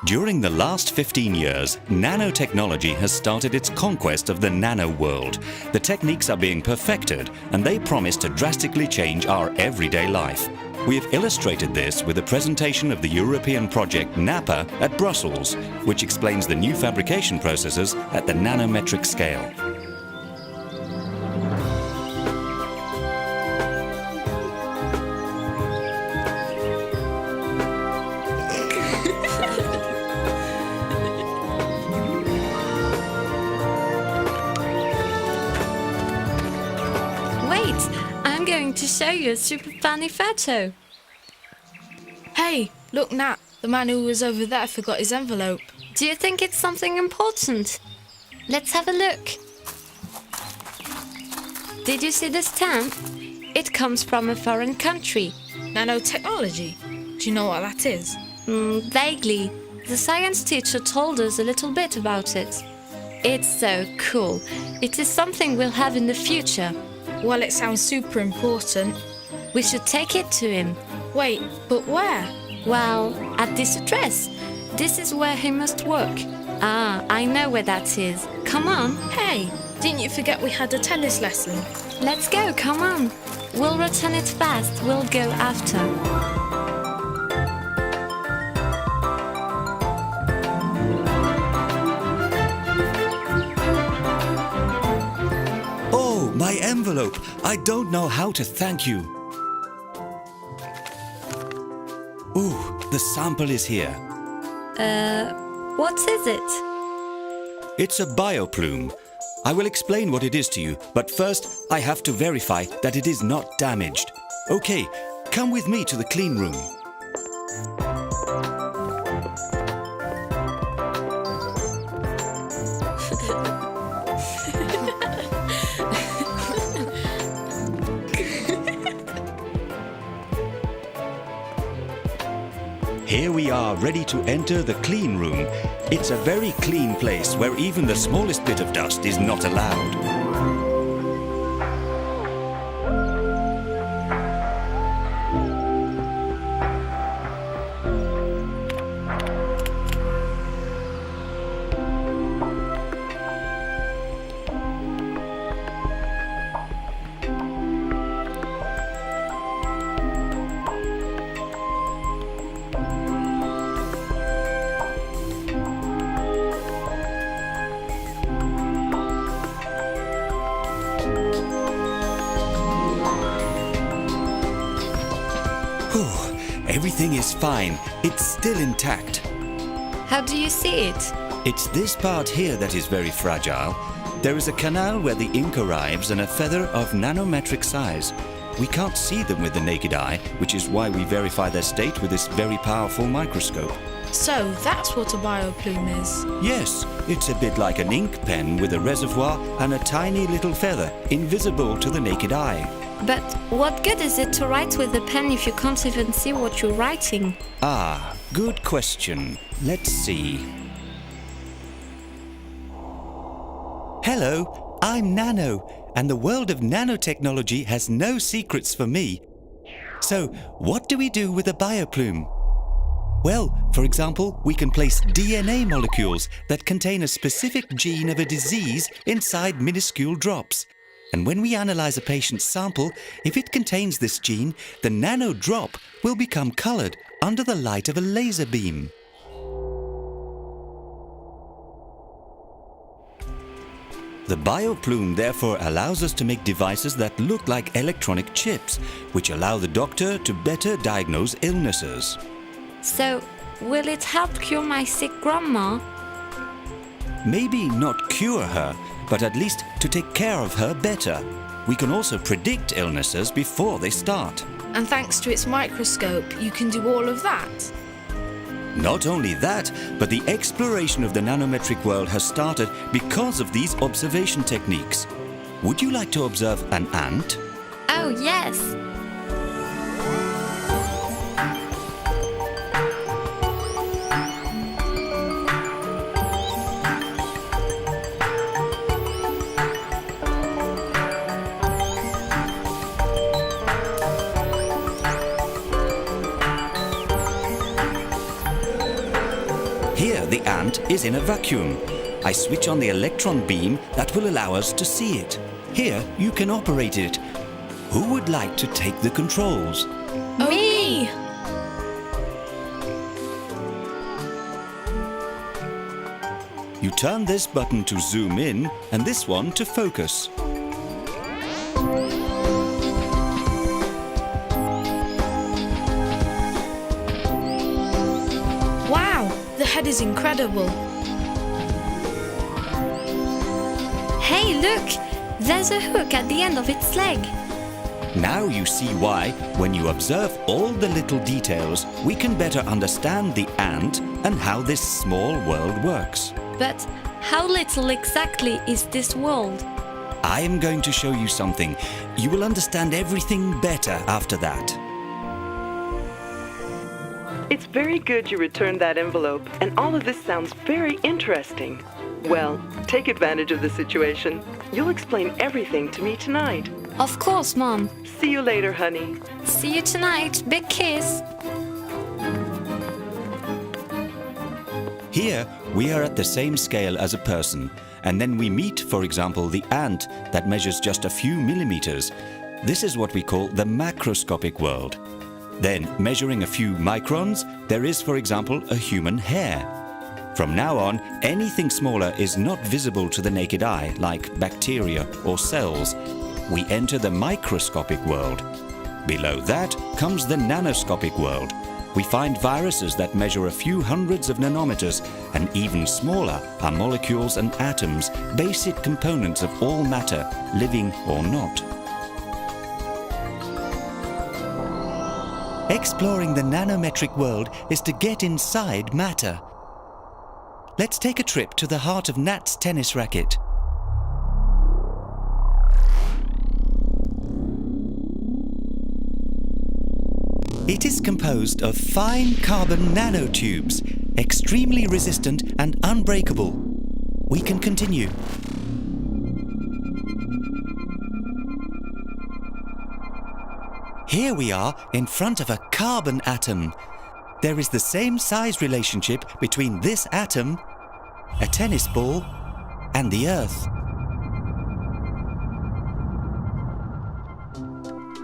During the last 15 years, nanotechnology has started its conquest of the nano world. The techniques are being perfected, and they promise to drastically change our everyday life. We have illustrated this with a presentation of the European project NAPA at Brussels, which explains the new fabrication processes at the nanometric scale. I'm going to show you a super funny photo. Hey, look Nat, the man who was over there forgot his envelope. Do you think it's something important? Let's have a look. Did you see the stamp? It comes from a foreign country. Nanotechnology? Do you know what that is? Vaguely. The science teacher told us a little bit about it. It's so cool. It is something we'll have in the future. Well, it sounds super important. We should take it to him. Wait, but where? Well, at this address. This is where he must work. Ah, I know where that is. Come on. Hey, didn't you forget we had a tennis lesson? Let's go, come on. We'll return it fast. We'll go after. My envelope! I don't know how to thank you. Ooh, the sample is here. What is it? It's a bioplume. I will explain what it is to you, but first I have to verify that it is not damaged. Okay, come with me to the clean room. Here we are, ready to enter the clean room. It's a very clean place where even the smallest bit of dust is not allowed. Everything is fine. It's still intact. How do you see it? It's this part here that is very fragile. There is a canal where the ink arrives and a feather of nanometric size. We can't see them with the naked eye, which is why we verify their state with this very powerful microscope. So that's what a bioplume is? Yes, it's a bit like an ink pen with a reservoir and a tiny little feather, invisible to the naked eye. But what good is it to write with a pen if you can't even see what you're writing? Ah, good question. Let's see. Hello, I'm Nano, and the world of nanotechnology has no secrets for me. So, what do we do with a bioplume? Well, for example, we can place DNA molecules that contain a specific gene of a disease inside minuscule drops. And when we analyze a patient's sample, if it contains this gene, the nano drop will become colored under the light of a laser beam. The bioplume therefore allows us to make devices that look like electronic chips, which allow the doctor to better diagnose illnesses. So, will it help cure my sick grandma? Maybe not cure her, but at least to take care of her better. We can also predict illnesses before they start. And thanks to its microscope, you can do all of that? Not only that, but the exploration of the nanometric world has started because of these observation techniques. Would you like to observe an ant? Oh, yes! Here the ant is in a vacuum. I switch on the electron beam that will allow us to see it. Here you can operate it. Who would like to take the controls? Me! You turn this button to zoom in and this one to focus. Wow, the head is incredible. Hey, look! There's a hook at the end of its leg. Now you see why, when you observe all the little details, we can better understand the ant and how this small world works. But how little exactly is this world? I am going to show you something. You will understand everything better after that. It's very good you returned that envelope, and all of this sounds very interesting. Well, take advantage of the situation. You'll explain everything to me tonight. Of course, Mom. See you later, honey. See you tonight. Big kiss. Here, we are at the same scale as a person, and then we meet, for example, the ant that measures just a few millimeters. This is what we call the macroscopic world. Then, measuring a few microns, there is, for example, a human hair. From now on, anything smaller is not visible to the naked eye, like bacteria or cells. We enter the microscopic world. Below that comes the nanoscopic world. We find viruses that measure a few hundreds of nanometers, and even smaller are molecules and atoms, basic components of all matter, living or not. Exploring the nanometric world is to get inside matter. Let's take a trip to the heart of Nat's tennis racket. It is composed of fine carbon nanotubes, extremely resistant and unbreakable. We can continue. Here we are in front of a carbon atom. There is the same size relationship between this atom, a tennis ball, and the Earth.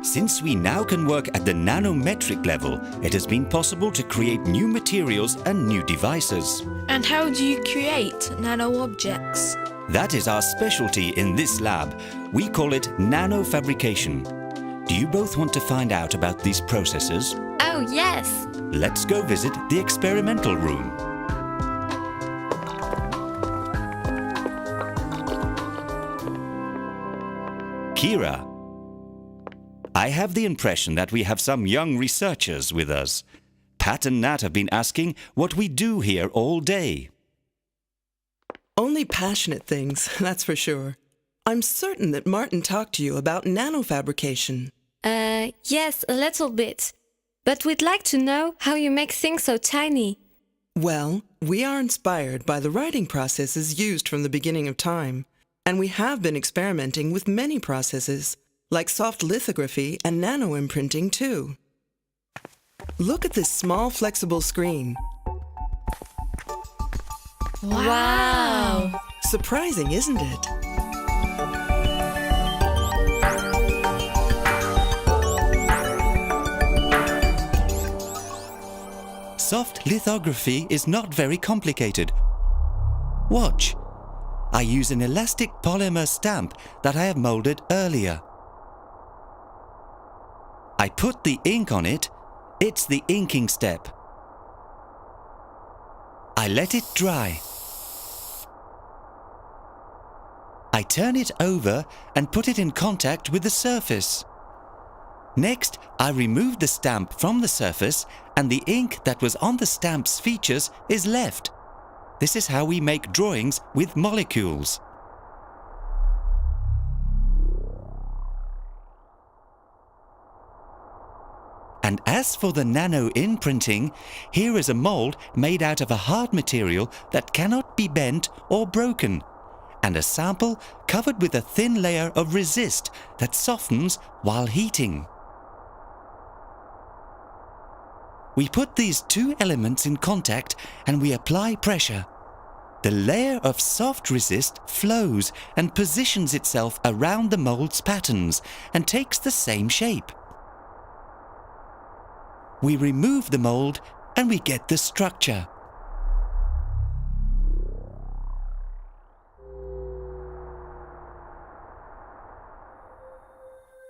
Since we now can work at the nanometric level, it has been possible to create new materials and new devices. And how do you create nano objects? That is our specialty in this lab. We call it nanofabrication. Do you both want to find out about these processes? Oh, yes. Let's go visit the experimental room. Kira, I have the impression that we have some young researchers with us. Pat and Nat have been asking what we do here all day. Only passionate things, that's for sure. I'm certain that Martin talked to you about nanofabrication. Yes, a little bit. But we'd like to know how you make things so tiny. Well, we are inspired by the writing processes used from the beginning of time, and we have been experimenting with many processes, like soft lithography and nano-imprinting too. Look at this small flexible screen. Wow! Surprising, isn't it? Soft lithography is not very complicated. Watch. I use an elastic polymer stamp that I have molded earlier. I put the ink on it. It's the inking step. I let it dry. I turn it over and put it in contact with the surface. Next, I remove the stamp from the surface, and the ink that was on the stamp's features is left. This is how we make drawings with molecules. And as for the nano-imprinting, here is a mold made out of a hard material that cannot be bent or broken, and a sample covered with a thin layer of resist that softens while heating. We put these two elements in contact and we apply pressure. The layer of soft resist flows and positions itself around the mold's patterns and takes the same shape. We remove the mold and we get the structure.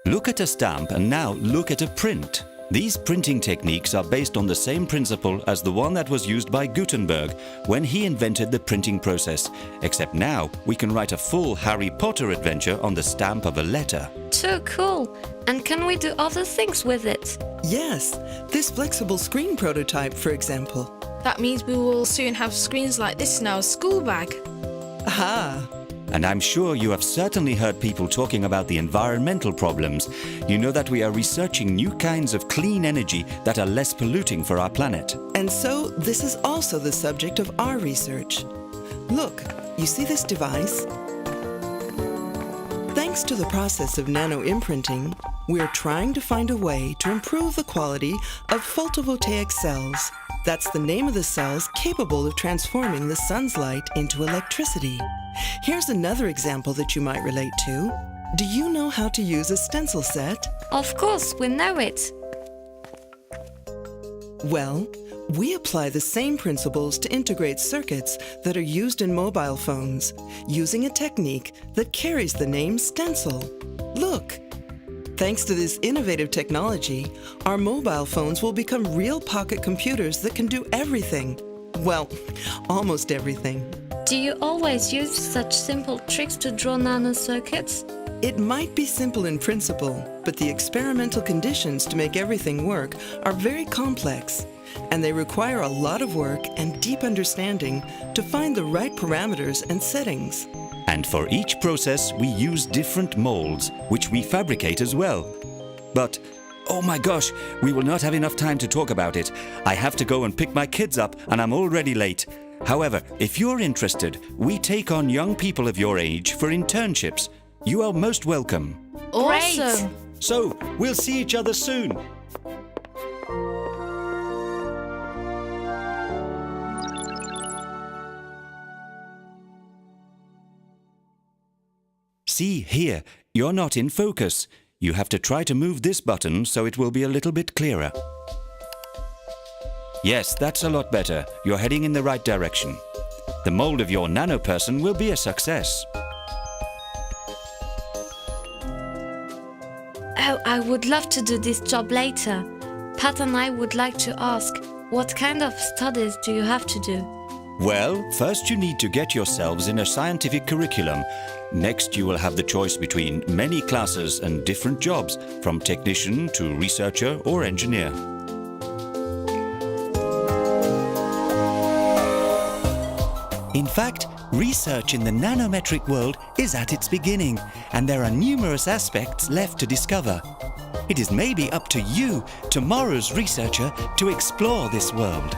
Look at a stamp and now look at a print. These printing techniques are based on the same principle as the one that was used by Gutenberg when he invented the printing process, except now we can write a full Harry Potter adventure on the stamp of a letter. Too cool! And can we do other things with it? Yes, this flexible screen prototype, for example. That means we will soon have screens like this in our school bag. Aha! And I'm sure you have certainly heard people talking about the environmental problems. You know that we are researching new kinds of clean energy that are less polluting for our planet. And so this is also the subject of our research. Look, you see this device? Thanks to the process of nano-imprinting, we're trying to find a way to improve the quality of photovoltaic cells. That's the name of the cells capable of transforming the sun's light into electricity. Here's another example that you might relate to. Do you know how to use a stencil set? Of course, we know it. Well, we apply the same principles to integrate circuits that are used in mobile phones, using a technique that carries the name stencil. Look! Thanks to this innovative technology, our mobile phones will become real pocket computers that can do everything. Well, almost everything. Do you always use such simple tricks to draw nanocircuits? It might be simple in principle, but the experimental conditions to make everything work are very complex, and they require a lot of work and deep understanding to find the right parameters and settings. And for each process we use different molds, which we fabricate as well. But, oh my gosh, we will not have enough time to talk about it. I have to go and pick my kids up and I'm already late. However, if you're interested, we take on young people of your age for internships. You are most welcome. Awesome! So, we'll see each other soon. See here, you're not in focus. You have to try to move this button so it will be a little bit clearer. Yes, that's a lot better. You're heading in the right direction. The mold of your nano person will be a success. Oh, I would love to do this job later. Pat and I would like to ask, what kind of studies do you have to do? Well, first you need to get yourselves in a scientific curriculum. Next, you will have the choice between many classes and different jobs, from technician to researcher or engineer. In fact, research in the nanometric world is at its beginning, and there are numerous aspects left to discover. It is maybe up to you, tomorrow's researcher, to explore this world.